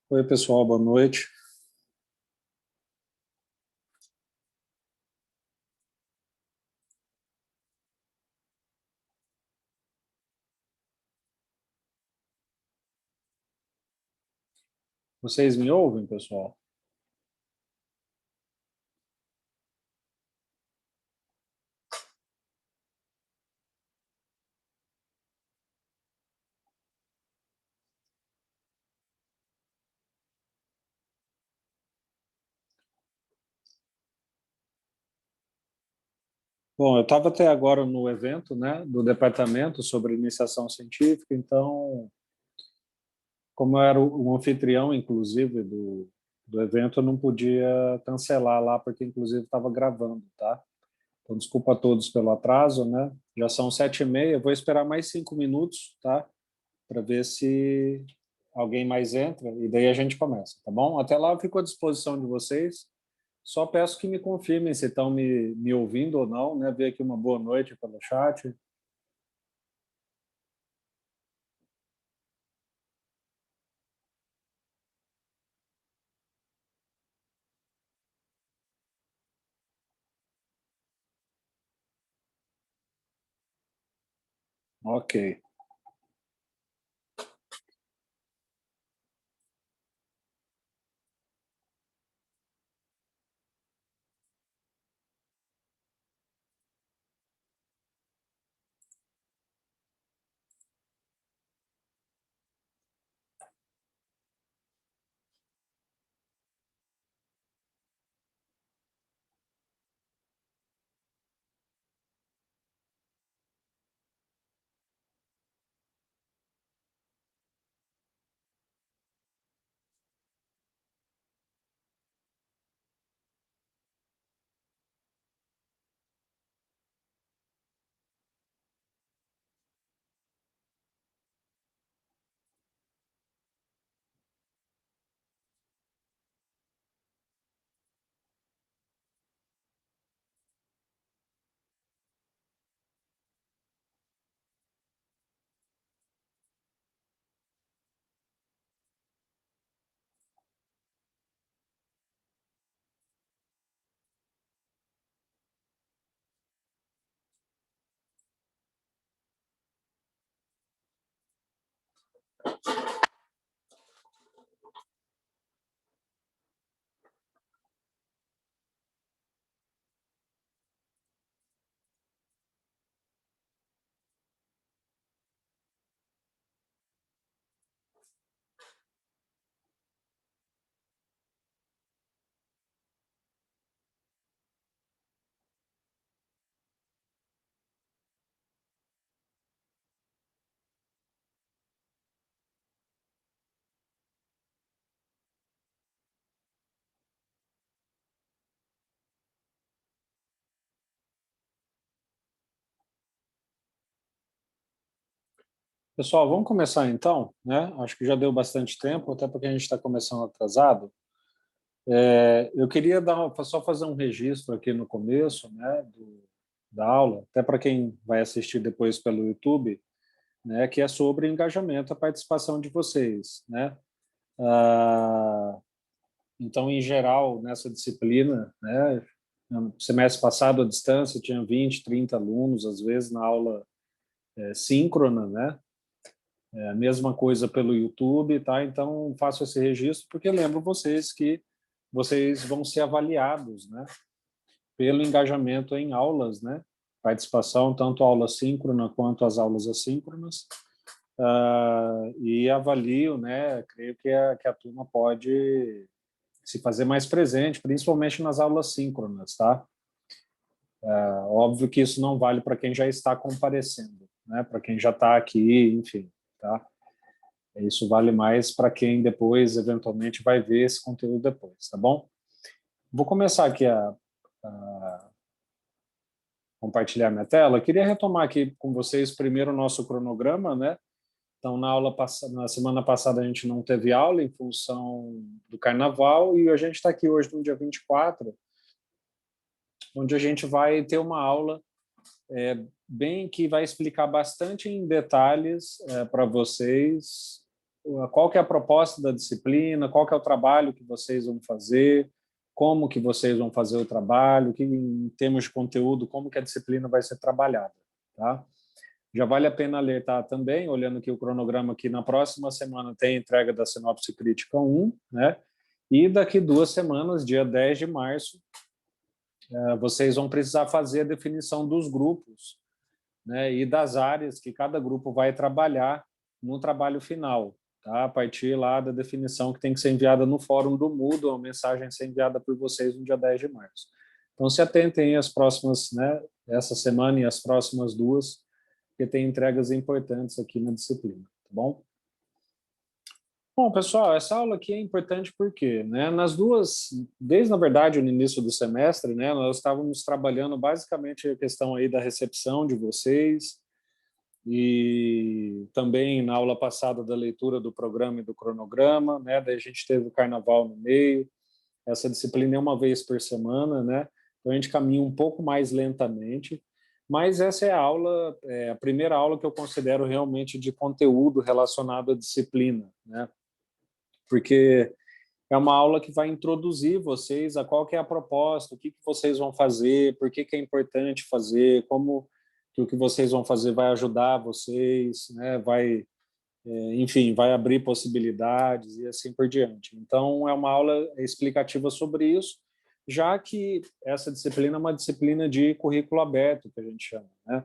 Oi, pessoal, boa noite. Vocês me ouvem, pessoal? Bom, eu estava até agora no evento, né, do departamento sobre iniciação científica, então, como eu era o anfitrião, inclusive, do evento, eu não podia cancelar lá, porque, inclusive, estava gravando, tá? Então, desculpa a todos pelo atraso, né? Já são 7h30, eu vou esperar mais 5 minutos, tá? Para ver se alguém mais entra, e daí a gente começa, tá bom? Até lá eu fico à disposição de vocês. Só peço que me confirmem se estão me ouvindo ou não, né? Ver aqui uma boa noite pelo chat. Ok. Pessoal, vamos começar então, né? Acho que já deu bastante tempo, até porque a gente está começando atrasado. Eu queria só fazer um registro aqui no começo, né, da aula, até para quem vai assistir depois pelo YouTube, né, que é sobre engajamento, a participação de vocês, né? Ah, Então, em geral, nessa disciplina, né, no semestre passado, à distância, tinha 20, 30 alunos, às vezes, na aula síncrona, né? A mesma coisa pelo YouTube, tá? Então, faço esse registro porque lembro vocês que vocês vão ser avaliados, né, pelo engajamento em aulas, né? Participação, tanto a aula síncrona quanto as aulas assíncronas. E avalio, né? Creio que que a turma pode se fazer mais presente, principalmente nas aulas síncronas, tá? Óbvio que isso não vale para quem já está comparecendo, né? Para quem já está aqui, enfim, tá? Isso vale mais para quem depois, eventualmente, vai ver esse conteúdo depois, tá bom? Vou começar aqui a compartilhar minha tela. Eu queria retomar aqui com vocês primeiro o nosso cronograma, né? Então, na semana passada a gente não teve aula em função do carnaval e a gente está aqui hoje no dia 24, onde a gente vai ter uma aula bem que vai explicar bastante em detalhes para vocês qual que é a proposta da disciplina, qual que é o trabalho que vocês vão fazer, como que vocês vão fazer o trabalho, que, em termos de conteúdo, como que a disciplina vai ser trabalhada. Tá? Já vale a pena alertar também, olhando aqui o cronograma, que na próxima semana tem a entrega da Sinopse Crítica 1, né? E daqui 2 semanas, dia 10 de março, vocês vão precisar fazer a definição dos grupos, né, e das áreas que cada grupo vai trabalhar no trabalho final, tá? A partir lá da definição que tem que ser enviada no fórum do Moodle, a mensagem ser enviada por vocês no dia 10 de março. Então, se atentem às próximas, né, essa semana e as próximas 2, porque tem entregas importantes aqui na disciplina, tá bom? Bom, pessoal, essa aula aqui é importante porque, né, nas duas, desde, na verdade, no início do semestre, né, nós estávamos trabalhando basicamente a questão aí da recepção de vocês e também na aula passada da leitura do programa e do cronograma, né, daí a gente teve o carnaval no meio, essa disciplina é uma vez por semana, né, então a gente caminha um pouco mais lentamente, mas essa é a aula, a primeira aula que eu considero realmente de conteúdo relacionado à disciplina, né, porque é uma aula que vai introduzir vocês a qual que é a proposta, o que vocês vão fazer, por que é importante fazer, como que o que vocês vão fazer vai ajudar vocês, né? Vai, enfim, vai abrir possibilidades e assim por diante. Então, é uma aula explicativa sobre isso, já que essa disciplina é uma disciplina de currículo aberto, que a gente chama, né?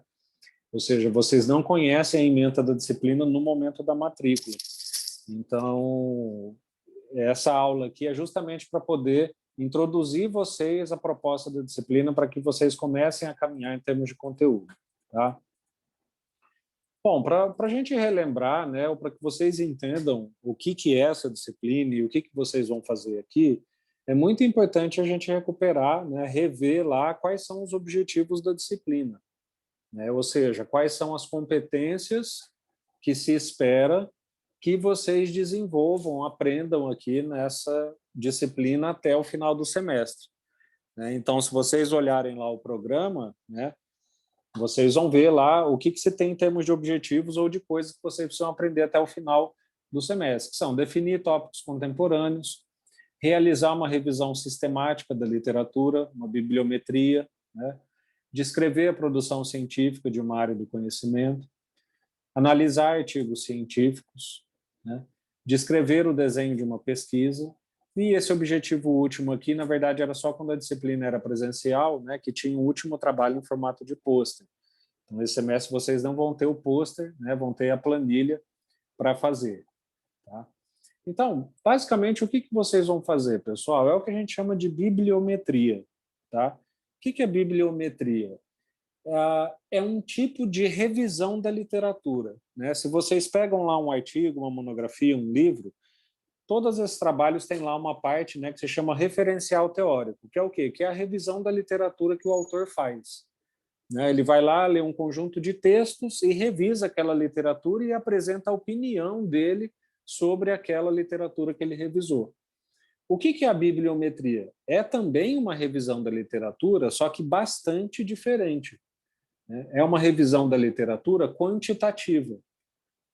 Ou seja, vocês não conhecem a ementa da disciplina no momento da matrícula. Então, essa aula aqui é justamente para poder introduzir vocês à proposta da disciplina para que vocês comecem a caminhar em termos de conteúdo. Tá? Bom, para a gente relembrar, né, ou para que vocês entendam o que é essa disciplina e o que vocês vão fazer aqui, é muito importante a gente recuperar, né, rever lá quais são os objetivos da disciplina, né? Ou seja, quais são as competências que se espera que vocês desenvolvam, aprendam aqui nessa disciplina até o final do semestre, né? Então, se vocês olharem lá o programa, né, vocês vão ver lá o que você tem em termos de objetivos ou de coisas que vocês precisam aprender até o final do semestre, que são definir tópicos contemporâneos, realizar uma revisão sistemática da literatura, uma bibliometria, né, descrever a produção científica de uma área do conhecimento, analisar artigos científicos, né, descrever o desenho de uma pesquisa, e esse objetivo último aqui, na verdade, era só quando a disciplina era presencial, né, que tinha o último trabalho em formato de pôster. Então, esse semestre vocês não vão ter o pôster, né, vão ter a planilha para fazer. Tá? Então, basicamente, o que vocês vão fazer, pessoal? É o que a gente chama de bibliometria. Tá? O que é bibliometria? É um tipo de revisão da literatura, né? Se vocês pegam lá um artigo, uma monografia, um livro, todos esses trabalhos têm lá uma parte, né, que se chama referencial teórico, que é o quê? Que é a revisão da literatura que o autor faz, né? Ele vai lá, lê um conjunto de textos e revisa aquela literatura e apresenta a opinião dele sobre aquela literatura que ele revisou. O que é a bibliometria? É também uma revisão da literatura, só que bastante diferente. É uma revisão da literatura quantitativa,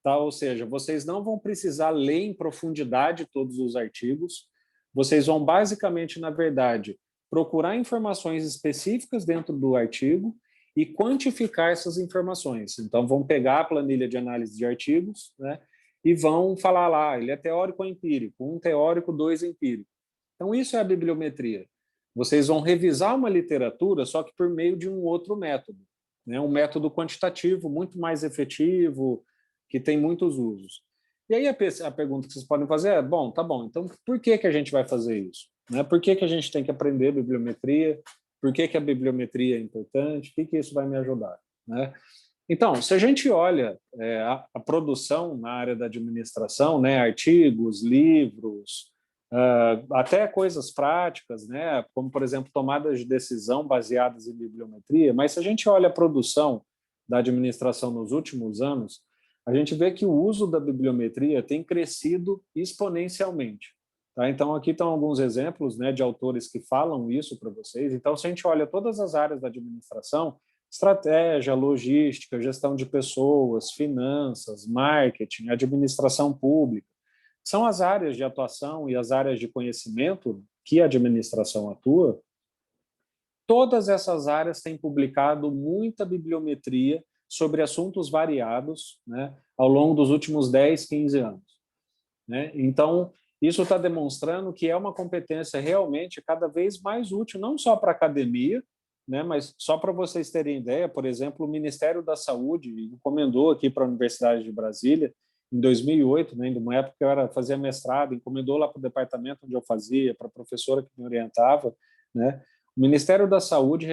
tá? Ou seja, vocês não vão precisar ler em profundidade todos os artigos, vocês vão basicamente, na verdade, procurar informações específicas dentro do artigo e quantificar essas informações. Então, vão pegar a planilha de análise de artigos, né, e vão falar lá, ele é teórico ou empírico, 1 teórico, 2 empírico. Então, isso é a bibliometria. Vocês vão revisar uma literatura, só que por meio de um outro método, né? Um método quantitativo muito mais efetivo, que tem muitos usos. E aí a pergunta que vocês podem fazer é, bom, tá bom, então por que a gente vai fazer isso? Né? Por que a gente tem que aprender bibliometria? Por que a bibliometria é importante? O que isso vai me ajudar? Né? Então, se a gente olha a produção na área da administração, né, artigos, livros, até coisas práticas, né, como, por exemplo, tomadas de decisão baseadas em bibliometria, mas se a gente olha a produção da administração nos últimos anos, a gente vê que o uso da bibliometria tem crescido exponencialmente. Tá? Então, aqui estão alguns exemplos, né, de autores que falam isso para vocês. Então, se a gente olha todas as áreas da administração, estratégia, logística, gestão de pessoas, finanças, marketing, administração pública, são as áreas de atuação e as áreas de conhecimento que a administração atua. Todas essas áreas têm publicado muita bibliometria sobre assuntos variados, né, ao longo dos últimos 10, 15 anos. Né? Então, isso está demonstrando que é uma competência realmente cada vez mais útil, não só para a academia, né, mas só para vocês terem ideia, por exemplo, o Ministério da Saúde encomendou aqui para a Universidade de Brasília, em 2008, né, numa época que eu fazia mestrado, encomendou lá para o departamento onde eu fazia, para a professora que me orientava, né, o Ministério da Saúde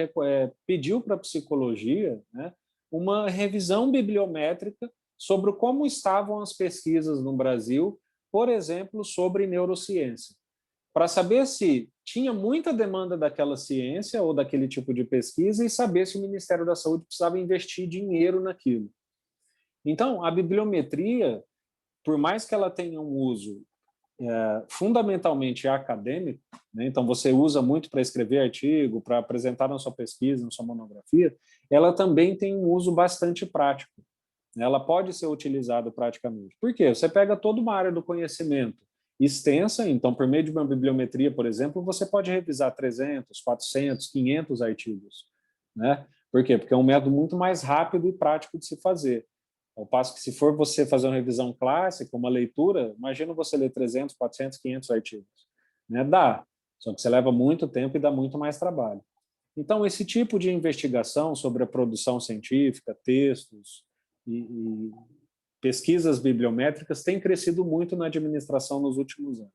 pediu para a psicologia, né, uma revisão bibliométrica sobre como estavam as pesquisas no Brasil, por exemplo, sobre neurociência, para saber se tinha muita demanda daquela ciência ou daquele tipo de pesquisa e saber se o Ministério da Saúde precisava investir dinheiro naquilo. Então, a bibliometria, por mais que ela tenha um uso fundamentalmente acadêmico, né, então você usa muito para escrever artigo, para apresentar na sua pesquisa, na sua monografia, ela também tem um uso bastante prático. Ela pode ser utilizada praticamente. Por quê? Você pega toda uma área do conhecimento extensa, então, por meio de uma bibliometria, por exemplo, você pode revisar 300, 400, 500 artigos. Né? Por quê? Porque é um método muito mais rápido e prático de se fazer. Ao passo que, se for você fazer uma revisão clássica, uma leitura, imagina você ler 300, 400, 500 artigos. Né? Dá, só que você leva muito tempo e dá muito mais trabalho. Então, esse tipo de investigação sobre a produção científica, textos e pesquisas bibliométricas tem crescido muito na administração nos últimos anos.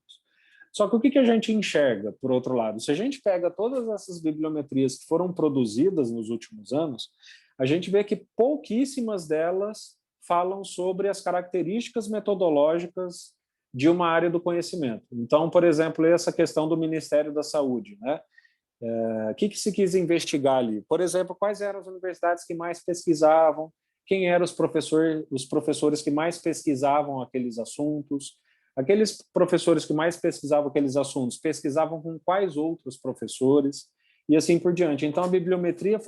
Só que o que a gente enxerga, por outro lado? Se a gente pega todas essas bibliometrias que foram produzidas nos últimos anos, a gente vê que pouquíssimas delas falam sobre as características metodológicas de uma área do conhecimento. Então, por exemplo, essa questão do Ministério da Saúde, né? O que se quis investigar ali? Por exemplo, quais eram as universidades que mais pesquisavam, quem eram os professores que mais pesquisavam aqueles assuntos, aqueles professores que mais pesquisavam aqueles assuntos, pesquisavam com quais outros professores, e assim por diante. Então, a bibliometria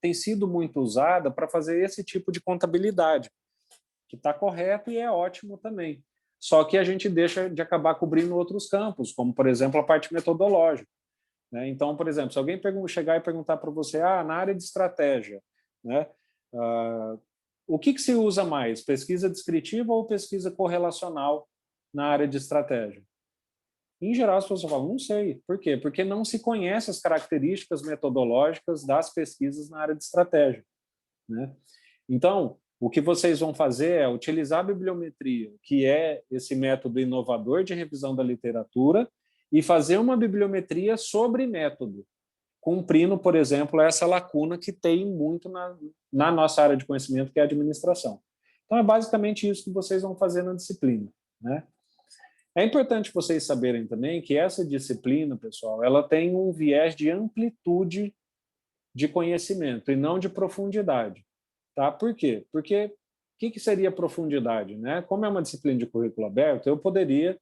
tem sido muito usada para fazer esse tipo de contabilidade, que está correto e é ótimo também. Só que a gente deixa de acabar cobrindo outros campos, como, por exemplo, a parte metodológica. Né? Então, por exemplo, se alguém chegar e perguntar para você, na área de estratégia, né, o que se usa mais, pesquisa descritiva ou pesquisa correlacional na área de estratégia? Em geral, as pessoas falam, não sei. Por quê? Porque não se conhece as características metodológicas das pesquisas na área de estratégia. Né? Então, o que vocês vão fazer é utilizar a bibliometria, que é esse método inovador de revisão da literatura, e fazer uma bibliometria sobre método, cumprindo, por exemplo, essa lacuna que tem muito na nossa área de conhecimento, que é a administração. Então, é basicamente isso que vocês vão fazer na disciplina. Né? É importante vocês saberem também que essa disciplina, pessoal, ela tem um viés de amplitude de conhecimento e não de profundidade. Tá? Por quê? Porque o que seria profundidade? Né? Como é uma disciplina de currículo aberto, eu poderia,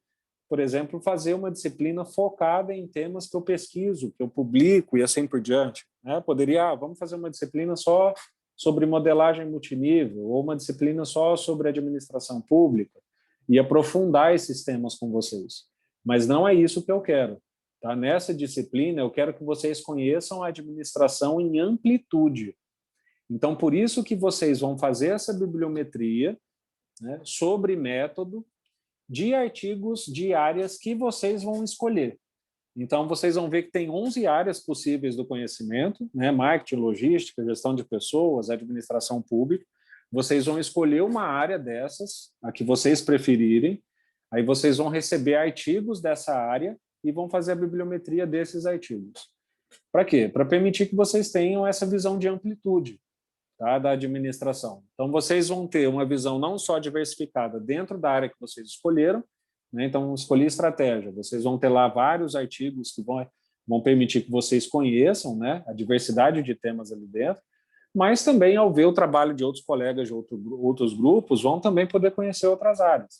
por exemplo, fazer uma disciplina focada em temas que eu pesquiso, que eu publico e assim por diante. Né? Poderia, vamos fazer uma disciplina só sobre modelagem multinível, ou uma disciplina só sobre administração pública, e aprofundar esses temas com vocês. Mas não é isso que eu quero. Tá? Nessa disciplina, eu quero que vocês conheçam a administração em amplitude. Então, por isso que vocês vão fazer essa bibliometria, né, sobre método de artigos de áreas que vocês vão escolher. Então, vocês vão ver que tem 11 áreas possíveis do conhecimento, né, marketing, logística, gestão de pessoas, administração pública. Vocês vão escolher uma área dessas, a que vocês preferirem, aí vocês vão receber artigos dessa área e vão fazer a bibliometria desses artigos. Para quê? Para permitir que vocês tenham essa visão de amplitude, tá, da administração. Então, vocês vão ter uma visão não só diversificada dentro da área que vocês escolheram, né? Então, escolhi estratégia. Vocês vão ter lá vários artigos que vão permitir que vocês conheçam, né, a diversidade de temas ali dentro, mas também, ao ver o trabalho de outros colegas de outros grupos, vão também poder conhecer outras áreas.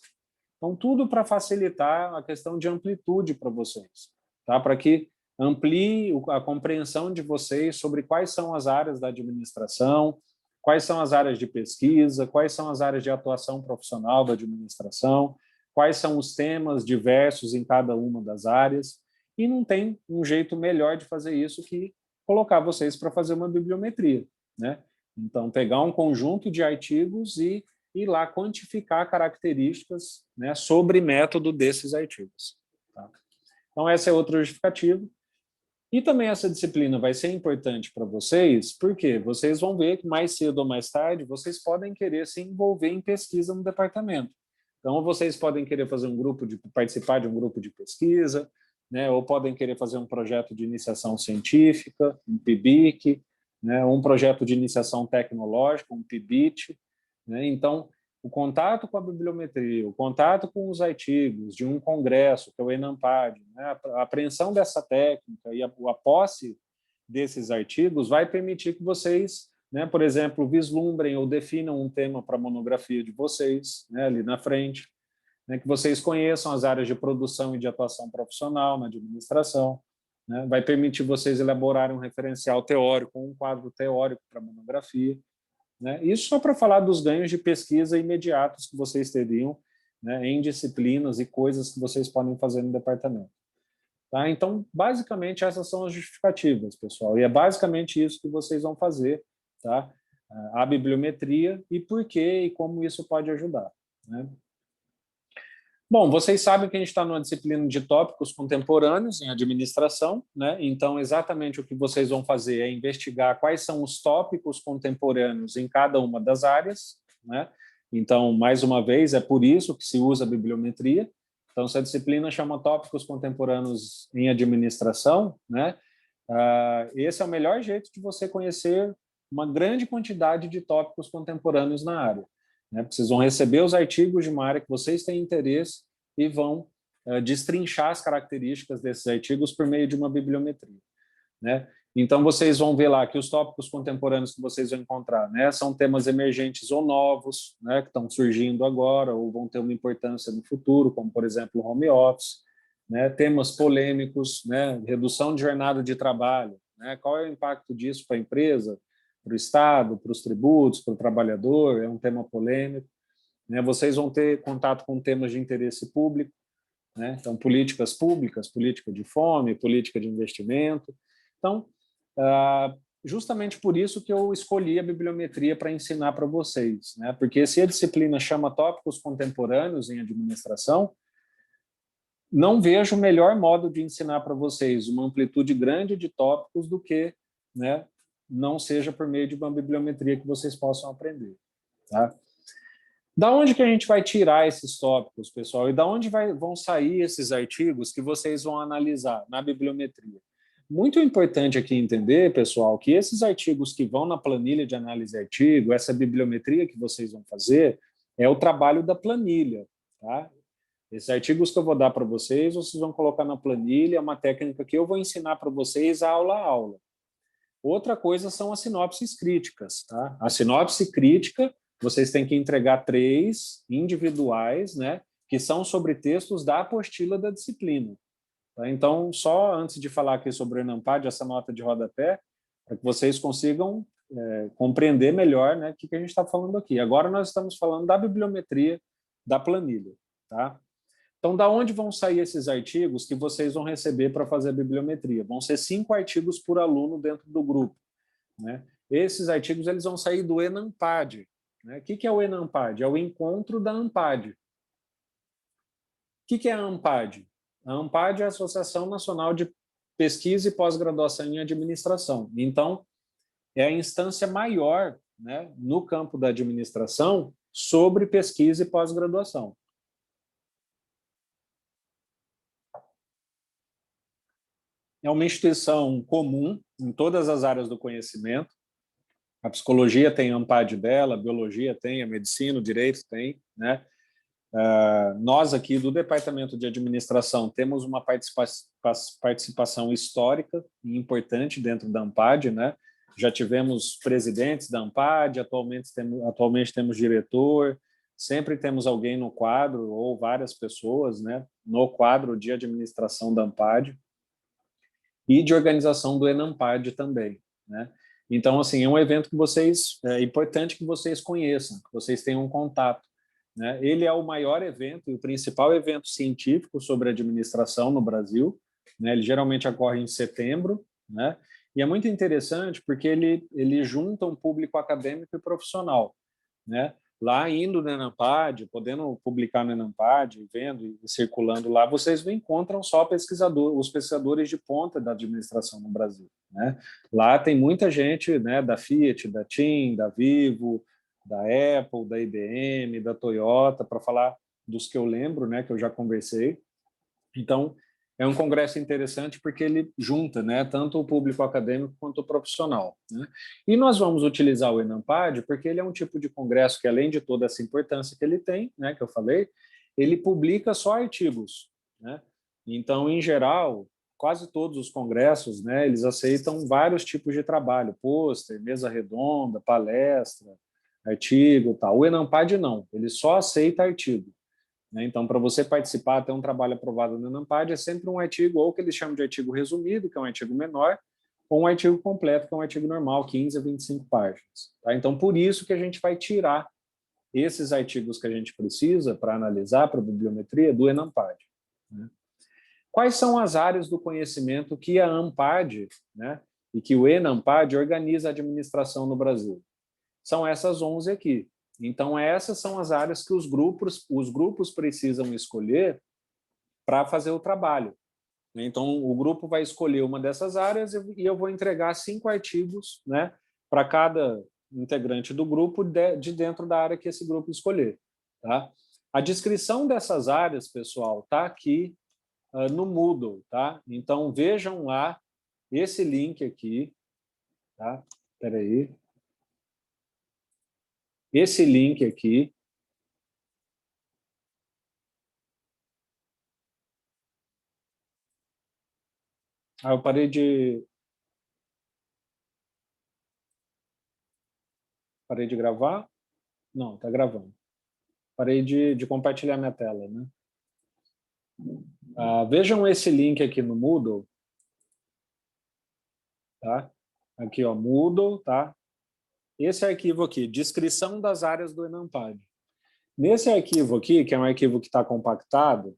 Então, tudo para facilitar a questão de amplitude para vocês, tá? Para que amplie a compreensão de vocês sobre quais são as áreas da administração, quais são as áreas de pesquisa, quais são as áreas de atuação profissional da administração, quais são os temas diversos em cada uma das áreas, e não tem um jeito melhor de fazer isso que colocar vocês para fazer uma bibliometria, né? Então, pegar um conjunto de artigos e ir lá quantificar características, né, sobre método desses artigos. Tá? Então, essa é outra justificativa. E também essa disciplina vai ser importante para vocês, porque vocês vão ver que mais cedo ou mais tarde vocês podem querer se envolver em pesquisa no departamento. Então, vocês podem querer fazer participar de um grupo de pesquisa, né, ou podem querer fazer um projeto de iniciação científica, um PIBIC, né, ou um projeto de iniciação tecnológica, um PIBIT. Né? Então, o contato com a bibliometria, o contato com os artigos de um congresso, que é o ENAMPAD, né, a apreensão dessa técnica e a posse desses artigos vai permitir que vocês, né, por exemplo, vislumbrem ou definam um tema para a monografia de vocês, né, ali na frente, né, que vocês conheçam as áreas de produção e de atuação profissional na administração, né, vai permitir vocês elaborarem um referencial teórico, um quadro teórico para a monografia, né? Isso só para falar dos ganhos de pesquisa imediatos que vocês teriam, né, em disciplinas e coisas que vocês podem fazer no departamento. Tá? Então, basicamente, essas são as justificativas, pessoal. E é basicamente isso que vocês vão fazer, tá? A bibliometria e por quê e como isso pode ajudar. Né? Bom, vocês sabem que a gente está numa disciplina de tópicos contemporâneos em administração, né? Então, exatamente o que vocês vão fazer é investigar quais são os tópicos contemporâneos em cada uma das áreas, né? Então, mais uma vez, é por isso que se usa a bibliometria. Então, se a disciplina chama tópicos contemporâneos em administração, né? Esse é o melhor jeito de você conhecer uma grande quantidade de tópicos contemporâneos na área. Né? Vocês vão receber os artigos de uma área que vocês têm interesse e vão destrinchar as características desses artigos por meio de uma bibliometria. Né? Então, vocês vão ver lá que os tópicos contemporâneos que vocês vão encontrar, né, são temas emergentes ou novos, né, que estão surgindo agora ou vão ter uma importância no futuro, como, por exemplo, o home office, né, temas polêmicos, né, redução de jornada de trabalho, né, qual é o impacto disso para a empresa, para o Estado, para os tributos, para o trabalhador, é um tema polêmico. Né? Vocês vão ter contato com temas de interesse público, né? Então, políticas públicas, política de fome, política de investimento. Então, justamente por isso que eu escolhi a bibliometria para ensinar para vocês, né? Porque se a disciplina chama tópicos contemporâneos em administração, não vejo o melhor modo de ensinar para vocês uma amplitude grande de tópicos do que, né, não seja por meio de uma bibliometria que vocês possam aprender. Tá? Da onde que a gente vai tirar esses tópicos, pessoal? E da onde vão sair esses artigos que vocês vão analisar na bibliometria? Muito importante aqui entender, pessoal, que esses artigos que vão na planilha de análise de artigo, essa bibliometria que vocês vão fazer, é o trabalho da planilha. Tá? Esses artigos que eu vou dar para vocês, vocês vão colocar na planilha, é uma técnica que eu vou ensinar para vocês aula a aula. Outra coisa são as sinopses críticas. Tá? A sinopse crítica, vocês têm que entregar 3 individuais, né, que são sobre textos da apostila da disciplina. Tá? Então, só antes de falar aqui sobre o ENAMPAD, essa nota de rodapé, para que vocês consigam compreender melhor, né, o que a gente está falando aqui. Agora nós estamos falando da bibliometria da planilha. Tá? Então, da onde vão sair esses artigos que vocês vão receber para fazer a bibliometria? Vão ser 5 artigos por aluno dentro do grupo. Né? Esses artigos eles vão sair do ENAMPAD. Né? O que é o ENAMPAD? É o encontro da ANPAD. O que é a ANPAD? A ANPAD é a Associação Nacional de Pesquisa e Pós-Graduação em Administração. Então, é a instância maior, né, no campo da administração sobre pesquisa e pós-graduação. É uma instituição comum em todas as áreas do conhecimento. A psicologia tem a ANPAD dela, a biologia tem, a medicina, o direito tem. Né? Nós aqui do Departamento de Administração temos uma participação histórica e importante dentro da ANPAD. Né? Já tivemos presidentes da ANPAD, atualmente temos diretor, sempre temos alguém no quadro, ou várias pessoas, né, no quadro de administração da ANPAD. E de organização do ENAMPAD também. Né? Então, assim, é um evento que é importante que vocês conheçam, que vocês tenham um contato. né? Ele é o maior evento e o principal evento científico sobre administração no Brasil, né? Ele geralmente ocorre em setembro, né? E é muito interessante porque ele junta um público acadêmico e profissional, né? Lá indo no Enampad, podendo publicar no Enampad, vendo e circulando lá, vocês não encontram só os pesquisadores de ponta da administração no Brasil, né? Lá tem muita gente, né, da Fiat, da TIM, da Vivo, da Apple, da IBM, da Toyota, para falar dos que eu lembro, né, que eu já conversei. Então, é um congresso interessante porque ele junta, né, tanto o público acadêmico quanto o profissional, né? E nós vamos utilizar o Enampad porque ele é um tipo de congresso que, além de toda essa importância que ele tem, né, que eu falei, ele publica só artigos, né? Então, em geral, quase todos os congressos, né, eles aceitam vários tipos de trabalho, pôster, mesa redonda, palestra, artigo, tal. O Enampad não, ele só aceita artigo. Então, para você participar, ter um trabalho aprovado no Enampad, é sempre um artigo, ou que eles chamam de artigo resumido, que é um artigo menor, ou um artigo completo, que é um artigo normal, 15 a 25 páginas. Tá? Então, por isso que a gente vai tirar esses artigos que a gente precisa para analisar, para a bibliometria, do Enampad. Né? Quais são as áreas do conhecimento que a ANPAD, né, e que o Enampad organiza a administração no Brasil? São essas 11 aqui. Então, essas são as áreas que os grupos precisam escolher para fazer o trabalho. Então, o grupo vai escolher uma dessas áreas e eu vou entregar 5 artigos, né, para cada integrante do grupo de dentro da área que esse grupo escolher. Tá? A descrição dessas áreas, pessoal, está aqui no Moodle. Tá? Então, vejam lá esse link aqui. Tá? Espera aí. Esse link aqui. Eu parei de gravar? Não, está gravando. Parei de compartilhar minha tela, né? Vejam esse link aqui no Moodle. Tá? Aqui, ó, Moodle, tá? Esse arquivo aqui, descrição das áreas do Enampad. Nesse arquivo aqui, que é um arquivo que está compactado,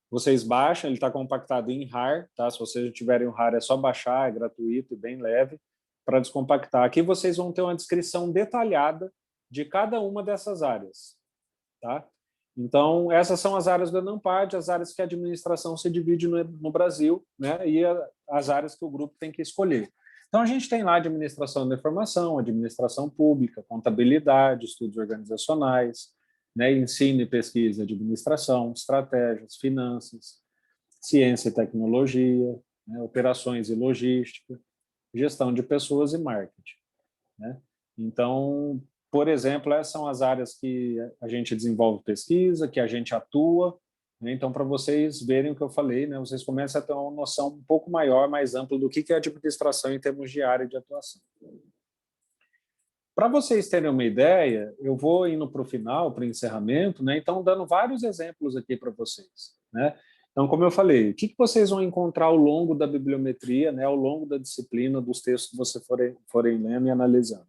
vocês baixam, ele está compactado em RAR, tá? Se vocês tiverem o RAR, é só baixar, é gratuito e bem leve, para descompactar. Aqui vocês vão ter uma descrição detalhada de cada uma dessas áreas, tá? Então, essas são as áreas do Enampad, as áreas que a administração se divide no Brasil, né? E as áreas que o grupo tem que escolher. Então, a gente tem lá administração da informação, administração pública, contabilidade, estudos organizacionais, né? Ensino e pesquisa, administração, estratégias, finanças, ciência e tecnologia, né? Operações e logística, gestão de pessoas e marketing, né? Então, por exemplo, essas são as áreas que a gente desenvolve pesquisa, que a gente atua, né? Então, para vocês verem o que eu falei, né, vocês começam a ter uma noção um pouco maior, mais ampla do que é administração em termos de área de atuação. Para vocês terem uma ideia, eu vou indo para o final, para o encerramento, né? Então, dando vários exemplos aqui para vocês, né? Então, como eu falei, o que vocês vão encontrar ao longo da bibliometria, né, ao longo da disciplina, dos textos que vocês forem lendo e analisando?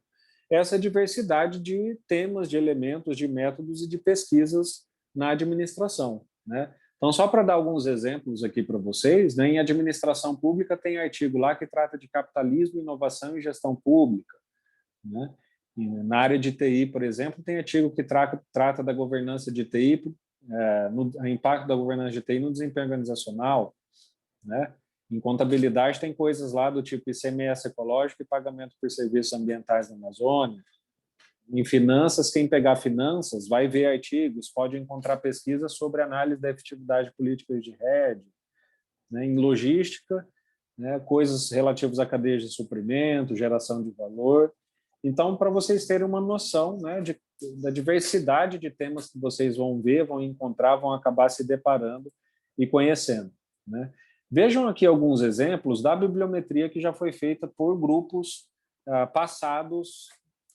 Essa diversidade de temas, de elementos, de métodos e de pesquisas na administração, né? Então, só para dar alguns exemplos aqui para vocês, né, em administração pública tem artigo lá que trata de capitalismo, inovação e gestão pública, né? E na área de TI, por exemplo, tem artigo que trata da governança de TI, no impacto da governança de TI no desempenho organizacional, né? Em contabilidade tem coisas lá do tipo ICMS ecológico e pagamento por serviços ambientais na Amazônia. Em finanças, quem pegar finanças vai ver artigos, pode encontrar pesquisas sobre análise da efetividade política de rede. Né? Em logística, né, coisas relativas a cadeias de suprimento, geração de valor. Então, para vocês terem uma noção, né, da diversidade de temas que vocês vão ver, vão encontrar, vão acabar se deparando e conhecendo, né? Vejam aqui alguns exemplos da bibliometria que já foi feita por grupos passados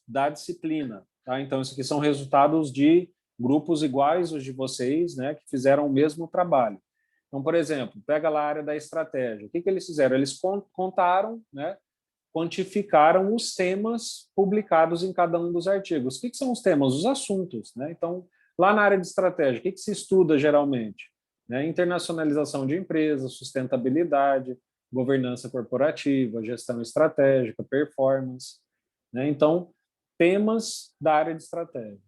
da disciplina. Tá? Então, isso aqui são resultados de grupos iguais aos de vocês, né, que fizeram o mesmo trabalho. Então, por exemplo, pega lá a área da estratégia. O que eles fizeram? Eles contaram, né, quantificaram os temas publicados em cada um dos artigos. O que são os temas? Os assuntos, né? Então, Lá na área de estratégia, o que se estuda geralmente? Né? Internacionalização de empresas, sustentabilidade, governança corporativa, gestão estratégica, performance. Né? Então, temas da área de estratégia.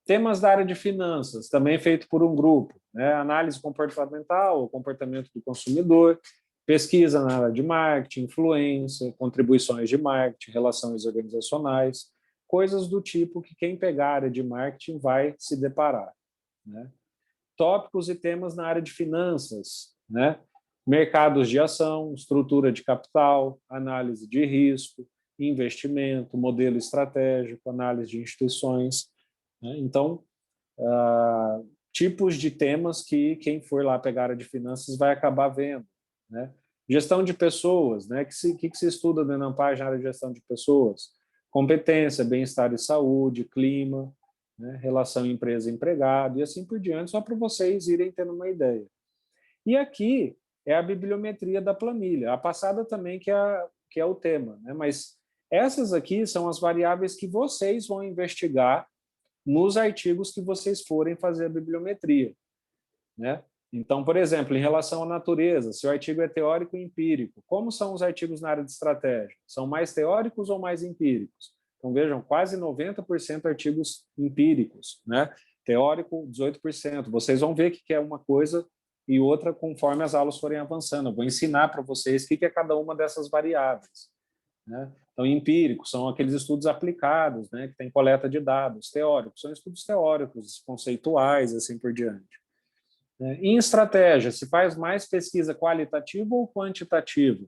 Temas da área de finanças, também feito por um grupo, né? Análise comportamental, o comportamento do consumidor, pesquisa na área de marketing, influência, contribuições de marketing, relações organizacionais, coisas do tipo que quem pegar a área de marketing vai se deparar. Né? Tópicos e temas na área de finanças, né? Mercados de ação, estrutura de capital, análise de risco, investimento, modelo estratégico, análise de instituições. Né? Então, tipos de temas que quem for lá pegar a área de finanças vai acabar vendo. Né? Gestão de pessoas, né? que se estuda dentro da página área de gestão de pessoas? Competência, bem-estar e saúde, clima, né? Relação empresa-empregado e assim por diante, só para vocês irem tendo uma ideia. E aqui é a bibliometria da planilha, a passada também que é o tema, né? Mas essas aqui são as variáveis que vocês vão investigar nos artigos que vocês forem fazer a bibliometria. Né? Então, por exemplo, em relação à natureza, se o artigo é teórico ou empírico, como são os artigos na área de estratégia? São mais teóricos ou mais empíricos? Então, vejam, quase 90% artigos empíricos, né? Teórico, 18%. Vocês vão ver que é uma coisa e outra conforme as aulas forem avançando. Eu vou ensinar para vocês o que é cada uma dessas variáveis. Né? Então, empíricos são aqueles estudos aplicados, né, que tem coleta de dados. Teóricos são estudos teóricos, conceituais, assim por diante. Em estratégia, se faz mais pesquisa qualitativa ou quantitativa?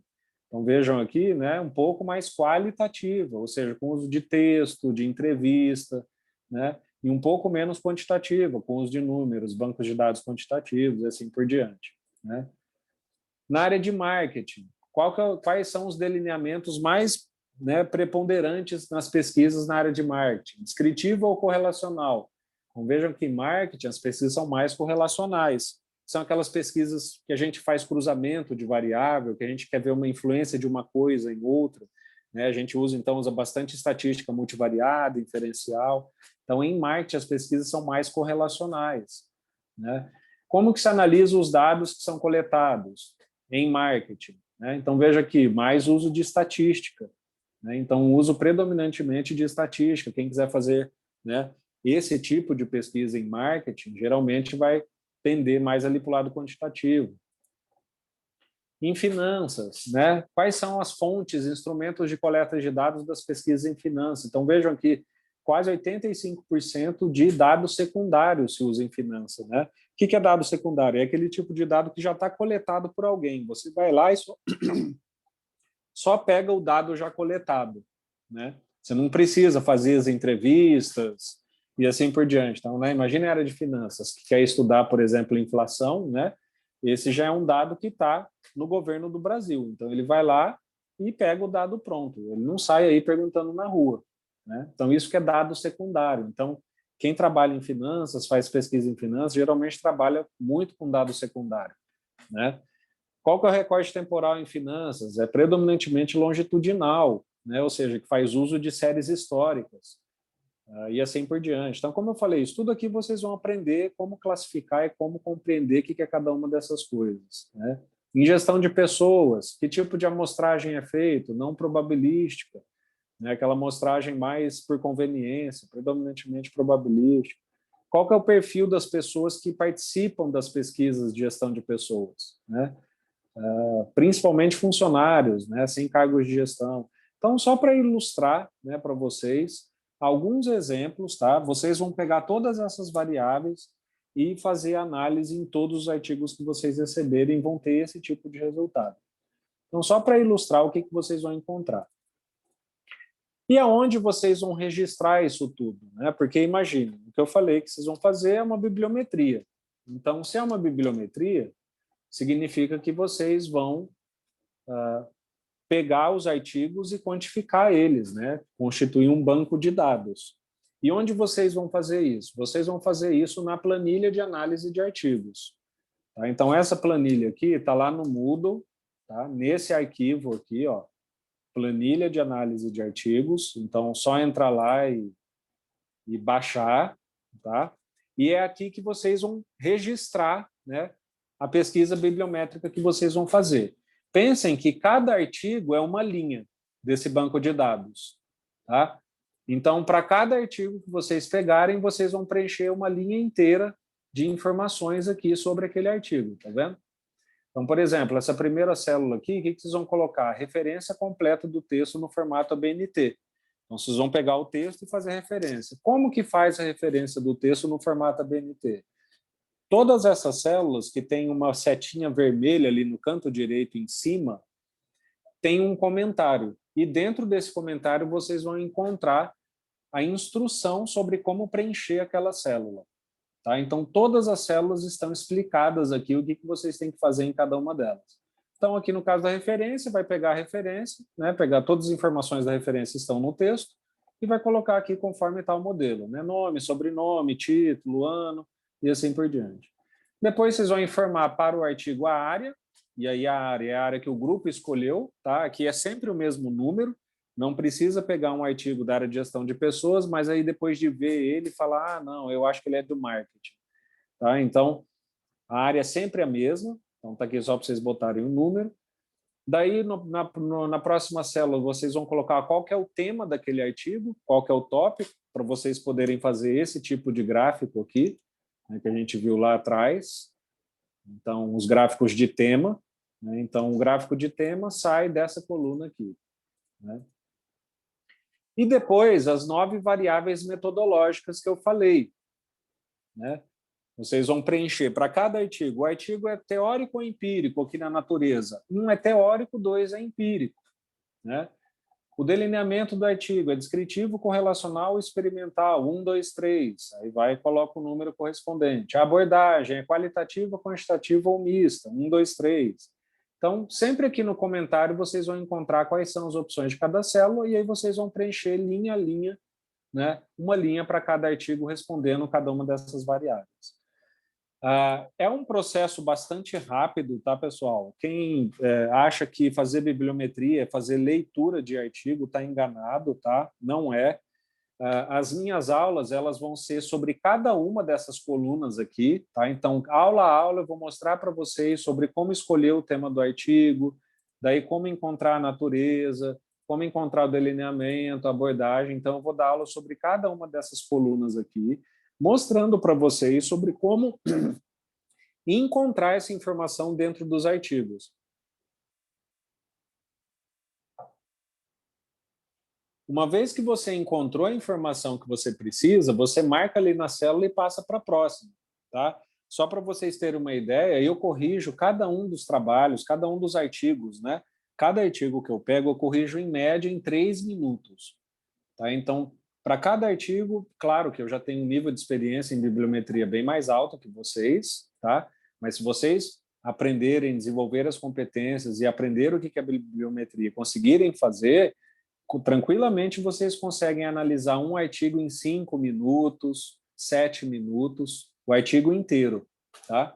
Então, vejam aqui, né, um pouco mais qualitativa, ou seja, com uso de texto, de entrevista, né, e um pouco menos quantitativa, com uso de números, bancos de dados quantitativos, e assim por diante. Né? Na área de marketing, quais são os delineamentos mais, né, preponderantes nas pesquisas na área de marketing? Descritiva ou correlacional? Então, vejam que em marketing as pesquisas são mais correlacionais. São aquelas pesquisas que a gente faz cruzamento de variável, que a gente quer ver uma influência de uma coisa em outra. Né? A gente usa bastante estatística multivariada, inferencial. Então, em marketing, as pesquisas são mais correlacionais. Né? Como que se analisa os dados que são coletados em marketing? Né? Então, veja aqui, mais uso de estatística. Né? Então, uso predominantemente de estatística. Quem quiser fazer, né, esse tipo de pesquisa em marketing, geralmente vai tender mais ali para o lado quantitativo. Em finanças, né? Quais são as fontes, instrumentos de coleta de dados das pesquisas em finanças? Então, vejam aqui, quase 85% de dados secundários se usa em finanças. Né? O que é dado secundário? É aquele tipo de dado que já está coletado por alguém. Você vai lá e só pega o dado já coletado. Né? Você não precisa fazer as entrevistas e assim por diante. Então, né, imagine a área de finanças, que quer estudar, por exemplo, inflação, né? Esse já é um dado que está no governo do Brasil. Então, ele vai lá e pega o dado pronto. Ele não sai aí perguntando na rua. Né? Então, isso que é dado secundário. Então, quem trabalha em finanças, faz pesquisa em finanças, geralmente trabalha muito com dado secundário. Né? Qual que é o recorte temporal em finanças? É predominantemente longitudinal, né? Ou seja, que faz uso de séries históricas e assim por diante. Então, como eu falei, isso tudo aqui vocês vão aprender como classificar e como compreender o que é cada uma dessas coisas. Né? Em gestão de pessoas, que tipo de amostragem é feito? Não probabilística, né? Aquela amostragem mais por conveniência, predominantemente probabilística. Qual que é o perfil das pessoas que participam das pesquisas de gestão de pessoas? Né? Principalmente funcionários, né, sem cargos de gestão. Então, só para ilustrar, né, para vocês alguns exemplos, tá? Vocês vão pegar todas essas variáveis e fazer análise em todos os artigos que vocês receberem, vão ter esse tipo de resultado. Então, só para ilustrar o que vocês vão encontrar. E aonde vocês vão registrar isso tudo? Né? Porque imagine, o que eu falei que vocês vão fazer é uma bibliometria. Então, se é uma bibliometria, significa que vocês vão pegar os artigos e quantificar eles, né? Constituir um banco de dados. E onde vocês vão fazer isso? Vocês vão fazer isso na planilha de análise de artigos. Tá? Então, essa planilha aqui está lá no Moodle, tá? Nesse arquivo aqui, ó, planilha de análise de artigos. Então, só entrar lá e baixar. Tá? e é aqui que vocês vão registrar, né, a pesquisa bibliométrica que vocês vão fazer. Pensem que cada artigo é uma linha desse banco de dados. Tá? Então, para cada artigo que vocês pegarem, vocês vão preencher uma linha inteira de informações aqui sobre aquele artigo. Tá vendo? Então, por exemplo, essa primeira célula aqui, o que vocês vão colocar? A referência completa do texto no formato ABNT. Então, vocês vão pegar o texto e fazer a referência. Como que faz a referência do texto no formato ABNT? Todas essas células que tem uma setinha vermelha ali no canto direito em cima, tem um comentário. E dentro desse comentário vocês vão encontrar a instrução sobre como preencher aquela célula. Tá? Então, todas as células estão explicadas aqui, o que vocês têm que fazer em cada uma delas. Então, aqui no caso da referência, vai pegar a referência, né? Pegar todas as informações da referência que estão no texto e vai colocar aqui conforme está o modelo. Né? Nome, sobrenome, título, ano e assim por diante. Depois, vocês vão informar para o artigo a área, e aí a área é a área que o grupo escolheu. Tá? Aqui é sempre o mesmo número, não precisa pegar um artigo da área de gestão de pessoas, mas aí depois de ver ele, falar, ah, não, eu acho que ele é do marketing. Tá? Então, a área é sempre a mesma, então está aqui só para vocês botarem um número. Daí, na próxima célula, vocês vão colocar qual que é o tema daquele artigo, qual que é o tópico, para vocês poderem fazer esse tipo de gráfico aqui, né, que a gente viu lá atrás. Então, os gráficos de tema. Né? Então, o gráfico de tema sai dessa coluna aqui. Né? E depois, as 9 variáveis metodológicas que eu falei. Né? Vocês vão preencher para cada artigo. O artigo é teórico ou empírico aqui na natureza? Um é teórico, 2 é empírico. Né? O delineamento do artigo é descritivo, correlacional ou experimental? 1, 2, 3. Aí vai e coloca o número correspondente. A abordagem é qualitativa, quantitativa ou mista? 1, 2, 3. Então, sempre aqui no comentário vocês vão encontrar quais são as opções de cada célula e aí vocês vão preencher linha a linha, né? Uma linha para cada artigo respondendo cada uma dessas variáveis. É um processo bastante rápido, tá, pessoal? Quem acha que fazer bibliometria é fazer leitura de artigo está enganado, tá? Não é. As minhas aulas elas vão ser sobre cada uma dessas colunas aqui, tá? Então, aula a aula, eu vou mostrar para vocês sobre como escolher o tema do artigo, daí como encontrar a natureza, como encontrar o delineamento, a abordagem. Então, eu vou dar aula sobre cada uma dessas colunas aqui, mostrando para vocês sobre como encontrar essa informação dentro dos artigos. Uma vez que você encontrou a informação que você precisa, você marca ali na célula e passa para a próxima. Tá? Só para vocês terem uma ideia, eu corrijo cada um dos trabalhos, cada um dos artigos. Né? Cada artigo que eu pego, eu corrijo em média em 3 minutos. Tá? Então, para cada artigo, claro que eu já tenho um nível de experiência em bibliometria bem mais alto que vocês, tá? Mas se vocês aprenderem, desenvolver as competências e aprender o que é bibliometria, conseguirem fazer, tranquilamente vocês conseguem analisar um artigo em 5 minutos, 7 minutos, o artigo inteiro. Tá?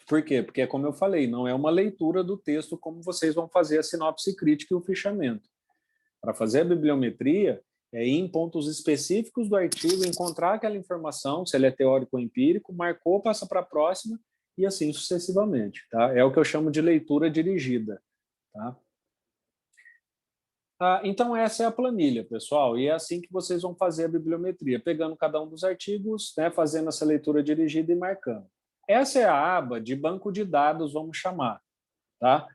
Por quê? Porque, como eu falei, não é uma leitura do texto como vocês vão fazer a sinopse crítica e o fichamento. Para fazer a bibliometria, é ir em pontos específicos do artigo, encontrar aquela informação, se ele é teórico ou empírico, marcou, passa para a próxima e assim sucessivamente. Tá? É o que eu chamo de leitura dirigida. Tá? Então, essa é a planilha, pessoal, e é assim que vocês vão fazer a bibliometria, pegando cada um dos artigos, né, fazendo essa leitura dirigida e marcando. Essa é a aba de banco de dados, vamos chamar. Tá?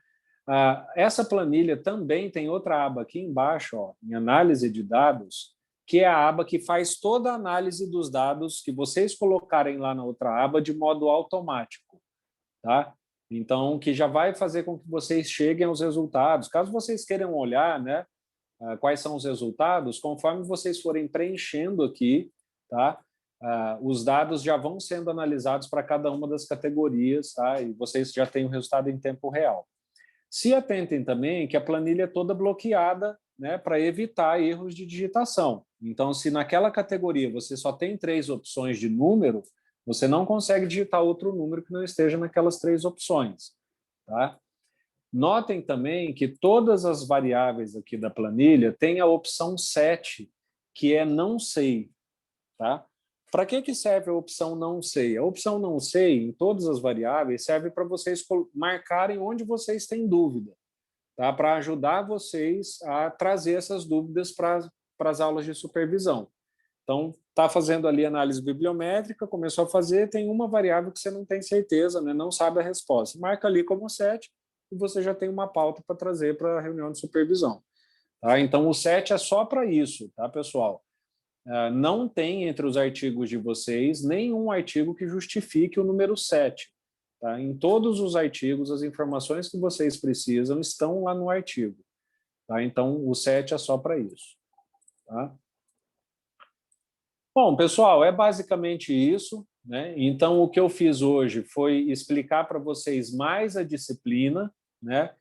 Essa planilha também tem outra aba aqui embaixo, ó, em análise de dados, que é a aba que faz toda a análise dos dados que vocês colocarem lá na outra aba de modo automático. Tá? Então, que já vai fazer com que vocês cheguem aos resultados. Caso vocês queiram olhar, né, quais são os resultados, conforme vocês forem preenchendo aqui, tá? Os dados já vão sendo analisados para cada uma das categorias, tá? E vocês já têm o resultado em tempo real. Se atentem também que a planilha é toda bloqueada, né, para evitar erros de digitação. Então, se naquela categoria você só tem 3 opções de número, você não consegue digitar outro número que não esteja naquelas 3 opções. Tá? Notem também que todas as variáveis aqui da planilha têm a opção 7, que é não sei. Tá? Para que serve a opção não sei? A opção não sei, em todas as variáveis, serve para vocês marcarem onde vocês têm dúvida, tá? Para ajudar vocês a trazer essas dúvidas para as aulas de supervisão. Então, está fazendo ali análise bibliométrica, começou a fazer, tem uma variável que você não tem certeza, né? Não sabe a resposta. Marca ali como 7 e você já tem uma pauta para trazer para a reunião de supervisão. Tá? Então, o 7 é só para isso, tá, pessoal? Não tem entre os artigos de vocês nenhum artigo que justifique o número 7. Tá? Em todos os artigos, as informações que vocês precisam estão lá no artigo. Tá? Então, o 7 é só para isso. Tá? Bom, pessoal, é basicamente isso, né? Então, o que eu fiz hoje foi explicar para vocês mais a disciplina, né?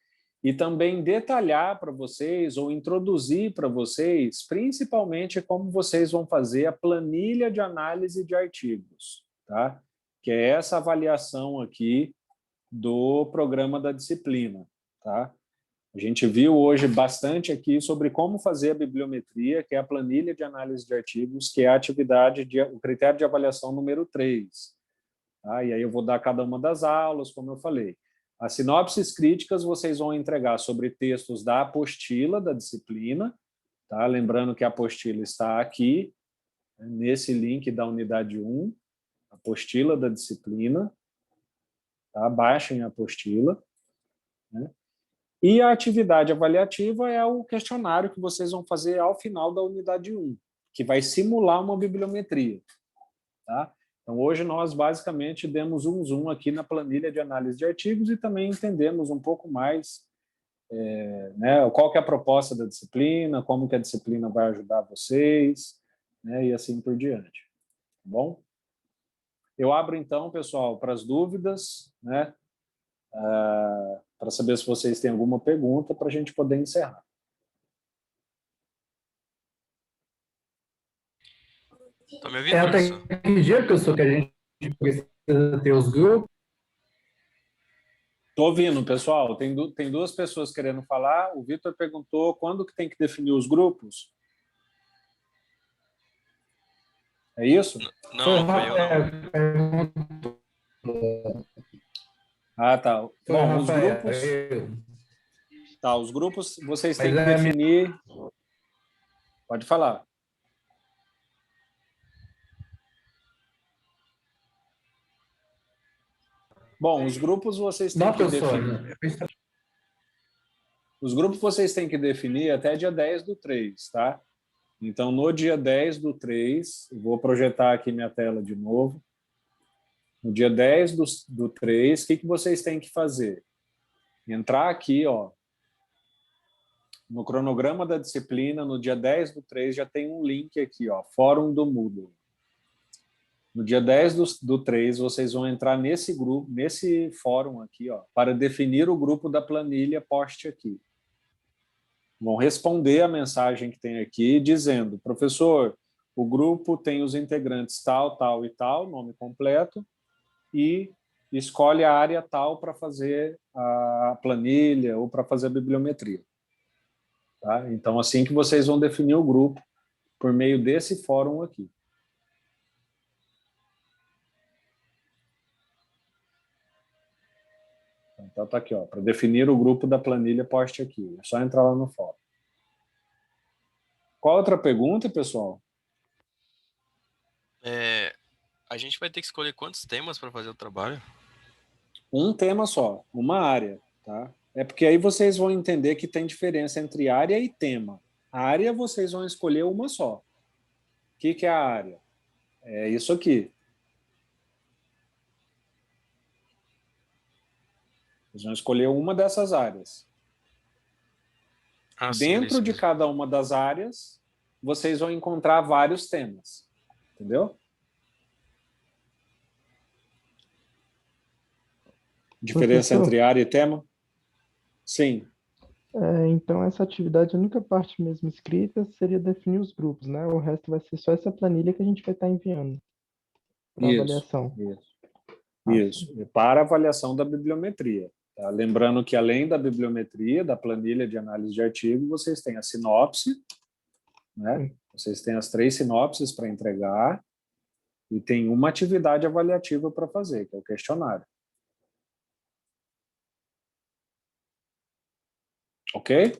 E também detalhar para vocês ou introduzir para vocês, principalmente, como vocês vão fazer a planilha de análise de artigos, tá? Que é essa avaliação aqui do programa da disciplina, tá? A gente viu hoje bastante aqui sobre como fazer a bibliometria, que é a planilha de análise de artigos, que é a atividade, o critério de avaliação número 3. Tá? E aí eu vou dar cada uma das aulas, como eu falei. As sinopses críticas vocês vão entregar sobre textos da apostila da disciplina, tá? Lembrando que a apostila está aqui, nesse link da unidade 1, apostila da disciplina. Tá? Baixem a apostila. Né? E a atividade avaliativa é o questionário que vocês vão fazer ao final da unidade 1, que vai simular uma bibliometria. Tá? Então, hoje nós basicamente demos um zoom aqui na planilha de análise de artigos e também entendemos um pouco mais né, qual que é a proposta da disciplina, como que a disciplina vai ajudar vocês, né, e assim por diante. Tá bom? Eu abro então, pessoal, para as dúvidas, né? Para saber se vocês têm alguma pergunta para a gente poder encerrar. Estou me ouvindo, professor? Até que dia, professor, que a gente precisa ter os grupos? Estou ouvindo, pessoal. Tem duas pessoas querendo falar. O Vitor perguntou quando que tem que definir os grupos. É isso? Não, foi eu não. Ah, tá. Foi Bom, Rafael. Os grupos vocês têm Mas que definir. Pode falar. Bom, os grupos vocês têm que definir. Os grupos vocês têm que definir até dia 10/3, tá? Então, no dia 10/3, vou projetar aqui minha tela de novo. No dia 10/3, o que vocês têm que fazer? Entrar aqui, ó, no cronograma da disciplina, no dia 10/3, já tem um link aqui, ó, Fórum do Moodle. No dia 10/3, vocês vão entrar nesse grupo, nesse fórum aqui, ó, para definir o grupo da planilha post aqui. Vão responder a mensagem que tem aqui, dizendo, professor, o grupo tem os integrantes tal, tal e tal, nome completo, e escolhe a área tal para fazer a planilha ou para fazer a bibliometria. Tá? Então, assim que vocês vão definir o grupo por meio desse fórum aqui. Então, está aqui, para definir o grupo da planilha, poste aqui. É só entrar lá no fórum. Qual outra pergunta, pessoal? A gente vai ter que escolher quantos temas para fazer o trabalho? Um tema só, uma área. Tá? É porque aí vocês vão entender que tem diferença entre área e tema. A área vocês vão escolher uma só. O que é a área? É isso aqui. Vocês vão escolher uma dessas áreas. Dentro de cada uma das áreas, vocês vão encontrar vários temas. Entendeu? Diferença entre área e tema? Sim. Então, essa atividade, a única parte mesmo escrita seria definir os grupos, né? O resto vai ser só essa planilha que a gente vai estar enviando para avaliação. Isso. Para avaliação da bibliometria. Tá? Lembrando que, além da bibliometria, da planilha de análise de artigo, vocês têm a sinopse, né? Vocês têm as 3 sinopses para entregar, e tem uma atividade avaliativa para fazer, que é o questionário. Ok?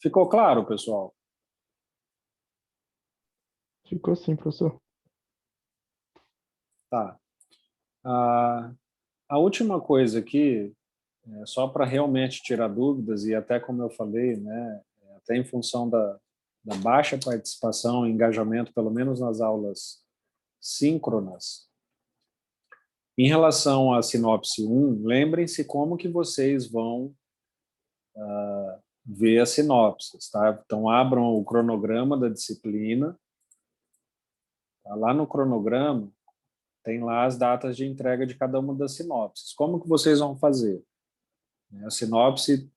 Ficou claro, pessoal? Ficou sim, professor. Tá. A última coisa aqui, só para realmente tirar dúvidas, e até como eu falei, né, até em função da baixa participação e engajamento, pelo menos nas aulas síncronas, em relação à sinopse 1, lembrem-se como que vocês vão ver as sinopses, tá? Então, abram o cronograma da disciplina. Tá? Lá no cronograma, tem lá as datas de entrega de cada uma das sinopses. Como que vocês vão fazer? A sinopse,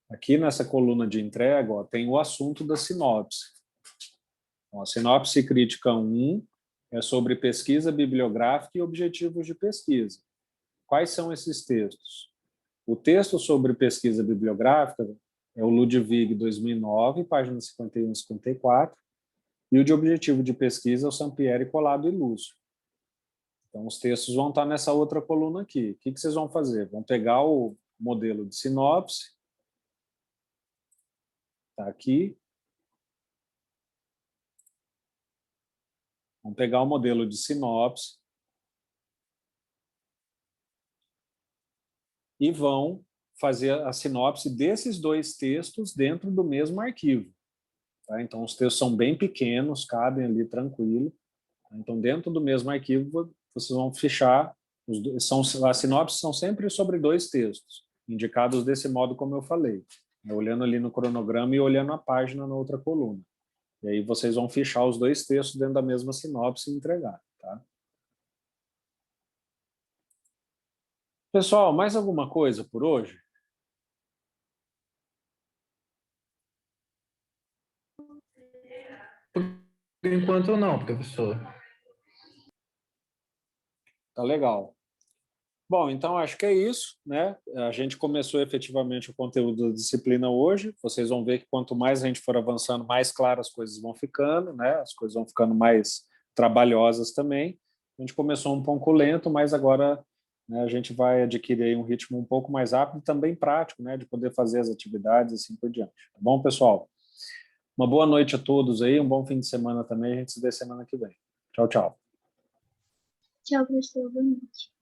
aqui nessa coluna de entrega, ó, tem o assunto da sinopse. Então, a sinopse crítica 1 é sobre pesquisa bibliográfica e objetivos de pesquisa. Quais são esses textos? O texto sobre pesquisa bibliográfica é o Ludwig 2009, páginas 51 e 54, e o de objetivo de pesquisa é o Sampieri, Collado e Lúcio. Então, os textos vão estar nessa outra coluna aqui. O que vocês vão fazer? Vão pegar o modelo de sinopse, está aqui. Vão pegar o modelo de sinopse e vão fazer a sinopse desses dois textos dentro do mesmo arquivo. Tá? Então, os textos são bem pequenos, cabem ali tranquilo. Então, dentro do mesmo arquivo, vocês vão fichar, as sinopses são sempre sobre dois textos, indicados desse modo como eu falei, olhando ali no cronograma e olhando a página na outra coluna. E aí vocês vão fichar os dois textos dentro da mesma sinopse e entregar. Tá? Pessoal, mais alguma coisa por hoje? Por enquanto não, professor. Tá legal. Bom, então acho que é isso, né? A gente começou efetivamente o conteúdo da disciplina hoje. Vocês vão ver que quanto mais a gente for avançando, mais claras as coisas vão ficando, né? As coisas vão ficando mais trabalhosas também. A gente começou um pouco lento, mas agora, né, a gente vai adquirir um ritmo um pouco mais rápido e também prático, né? De poder fazer as atividades e assim por diante. Tá bom, pessoal? Uma boa noite a todos aí, um bom fim de semana também. A gente se vê semana que vem. Tchau, tchau. Tchau, professor. Boa noite.